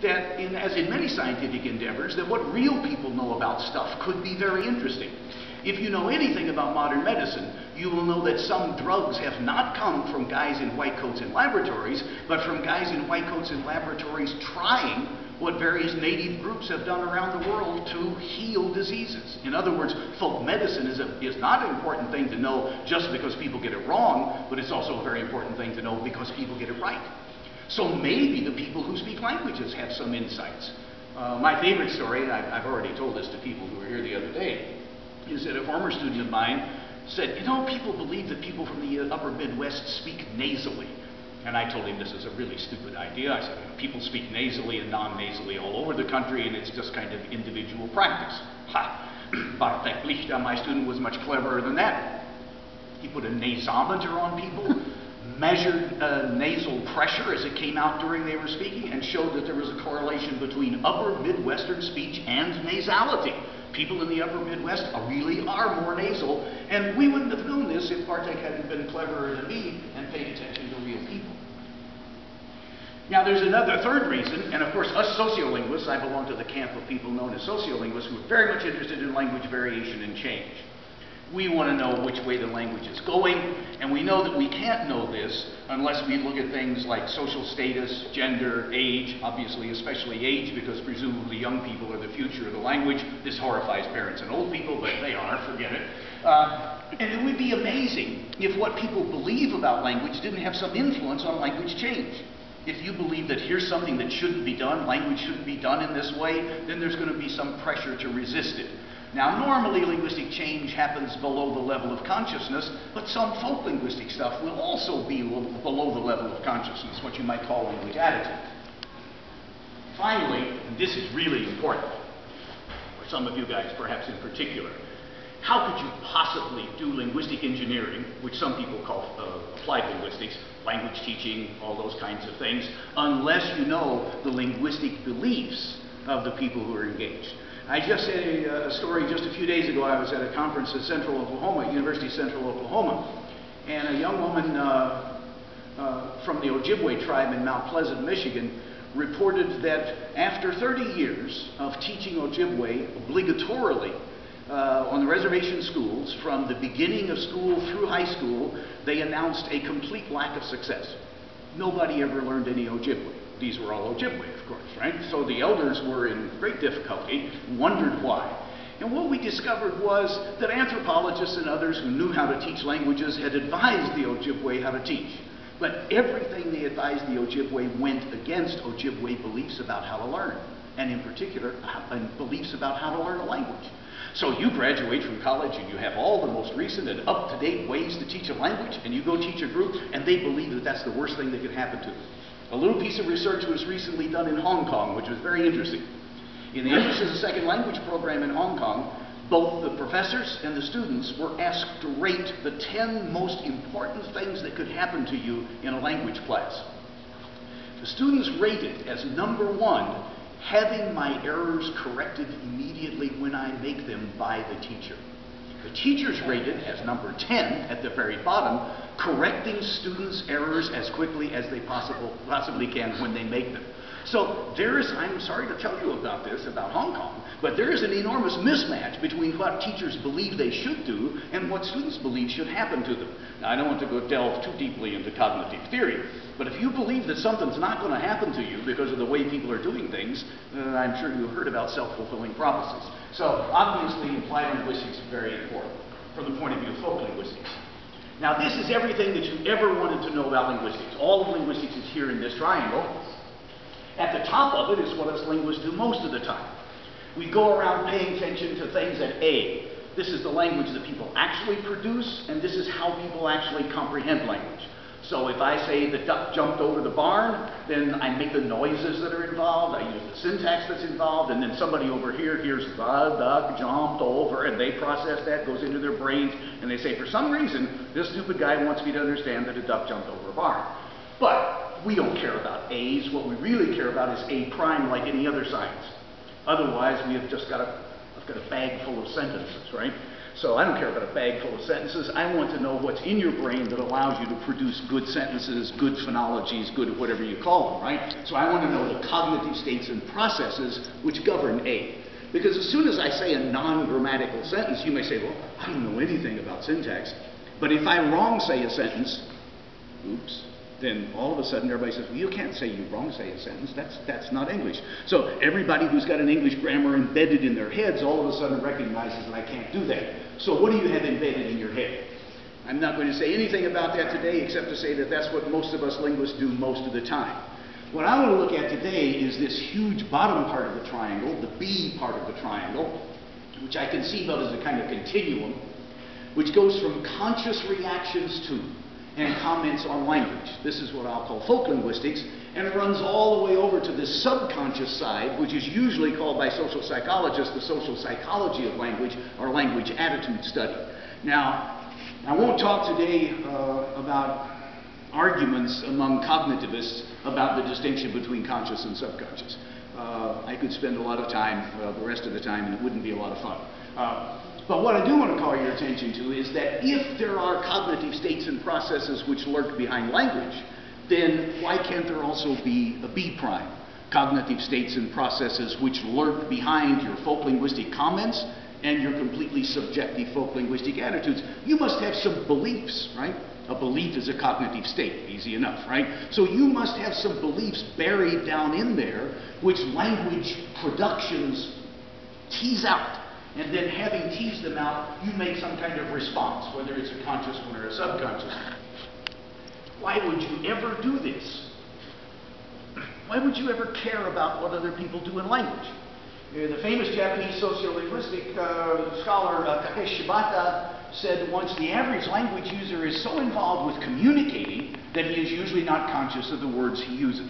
that, as in many scientific endeavors, that what real people know about stuff could be very interesting. If you know anything about modern medicine, you will know that some drugs have not come from guys in white coats in laboratories, but from guys in white coats in laboratories trying what various native groups have done around the world to heal diseases. In other words, folk medicine is not an important thing to know just because people get it wrong, but it's also a very important thing to know because people get it right. So maybe the people who speak languages have some insights. My favorite story, and I've already told this to people who were here the other day, is that a former student of mine said, you know, people believe that people from the upper Midwest speak nasally. And I told him this is a really stupid idea. I said, people speak nasally and non-nasally all over the country, and it's just kind of individual practice. Ha! But thankfully, my student was much cleverer than that. He put a nasometer on people, measured nasal pressure as it came out during they were speaking, and showed that there was a correlation between upper Midwestern speech and nasality. People in the upper Midwest really are more nasal, and we wouldn't have known this if Bartek hadn't been cleverer than me and paid attention to real people. Now there's another third reason, and of course us sociolinguists, I belong to the camp of people known as sociolinguists who are very much interested in language variation and change. We want to know which way the language is going, and we know that we can't know this unless we look at things like social status, gender, age, obviously especially age, because presumably young people are the future of the language. This horrifies parents and old people, but they are, forget it. And it would be amazing if what people believe about language didn't have some influence on language change. If you believe that here's something that shouldn't be done, language shouldn't be done in this way, then there's going to be some pressure to resist it. Now, normally linguistic change happens below the level of consciousness, but some folk linguistic stuff will also be below the level of consciousness, what you might call language attitude. Finally, and this is really important, for some of you guys perhaps in particular, how could you possibly do linguistic engineering, which some people call applied linguistics, language teaching, all those kinds of things, unless you know the linguistic beliefs of the people who are engaged? I just said a story just a few days ago. I was at a conference at Central Oklahoma, University of Central Oklahoma, and a young woman from the Ojibwe tribe in Mount Pleasant, Michigan, reported that after 30 years of teaching Ojibwe obligatorily on the reservation schools, from the beginning of school through high school, they announced a complete lack of success. Nobody ever learned any Ojibwe. These were all Ojibwe, of course, right? So the elders were in great difficulty, wondered why. And what we discovered was that anthropologists and others who knew how to teach languages had advised the Ojibwe how to teach. But everything they advised the Ojibwe went against Ojibwe beliefs about how to learn, and in particular, beliefs about how to learn a language. So you graduate from college and you have all the most recent and up-to-date ways to teach a language, and you go teach a group, and they believe that that's the worst thing that could happen to them. A little piece of research was recently done in Hong Kong, which was very interesting. In the English as a Second Language program in Hong Kong, both the professors and the students were asked to rate the 10 most important things that could happen to you in a language class. The students rated as number 1, having my errors corrected immediately when I make them by the teacher. The teachers rated as number 10 at the very bottom, correcting students' errors as quickly as they possibly can when they make them. So there is, I'm sorry to tell you about this, about Hong Kong, but there is an enormous mismatch between what teachers believe they should do and what students believe should happen to them. Now, I don't want to go delve too deeply into cognitive theory, but if you believe that something's not going to happen to you because of the way people are doing things, I'm sure you've heard about self-fulfilling prophecies. So obviously, applied linguistics is very important from the point of view of folk linguistics. Now, this is everything that you ever wanted to know about linguistics. All of linguistics is here in this triangle. At the top of it is what us linguists do most of the time. We go around paying attention to things at A. This is the language that people actually produce, and this is how people actually comprehend language. So if I say the duck jumped over the barn, then I make the noises that are involved, I use the syntax that's involved, and then somebody over here hears the duck jumped over, and they process that, goes into their brains, and they say, for some reason, this stupid guy wants me to understand that a duck jumped over a barn. But we don't care about A's. What we really care about is A prime, like any other science. Otherwise, we have just got a bag full of sentences, right? So I don't care about a bag full of sentences. I want to know what's in your brain that allows you to produce good sentences, good phonologies, good whatever you call them, right? So I want to know the cognitive states and processes which govern A. Because as soon as I say a non-grammatical sentence, you may say, well, I don't know anything about syntax. But if I wrong say a sentence, oops, then all of a sudden everybody says, well, you can't say you wrong say a sentence. That's not English. So everybody who's got an English grammar embedded in their heads all of a sudden recognizes that I can't do that. So what do you have embedded in your head? I'm not going to say anything about that today except to say that that's what most of us linguists do most of the time. What I want to look at today is this huge bottom part of the triangle, the B part of the triangle, which I conceive of as a kind of continuum, which goes from conscious reactions to and comments on language. This is what I'll call folk linguistics, and it runs all the way over to this subconscious side, which is usually called by social psychologists the social psychology of language, or language attitude study. Now, I won't talk today about arguments among cognitivists about the distinction between conscious and subconscious. I could spend a lot of time, the rest of the time, and it wouldn't be a lot of fun. But what I do want to call your attention to is that if there are cognitive states and processes which lurk behind language, then why can't there also be a B prime? Cognitive states and processes which lurk behind your folk linguistic comments and your completely subjective folk linguistic attitudes. You must have some beliefs, right? A belief is a cognitive state, easy enough, right? So you must have some beliefs buried down in there which language productions tease out. And then having teased them out, you make some kind of response, whether it's a conscious one or a subconscious one. Why would you ever do this? Why would you ever care about what other people do in language? The famous Japanese sociolinguistic scholar Takeshi Shibata said once, the average language user is so involved with communicating that he is usually not conscious of the words he uses.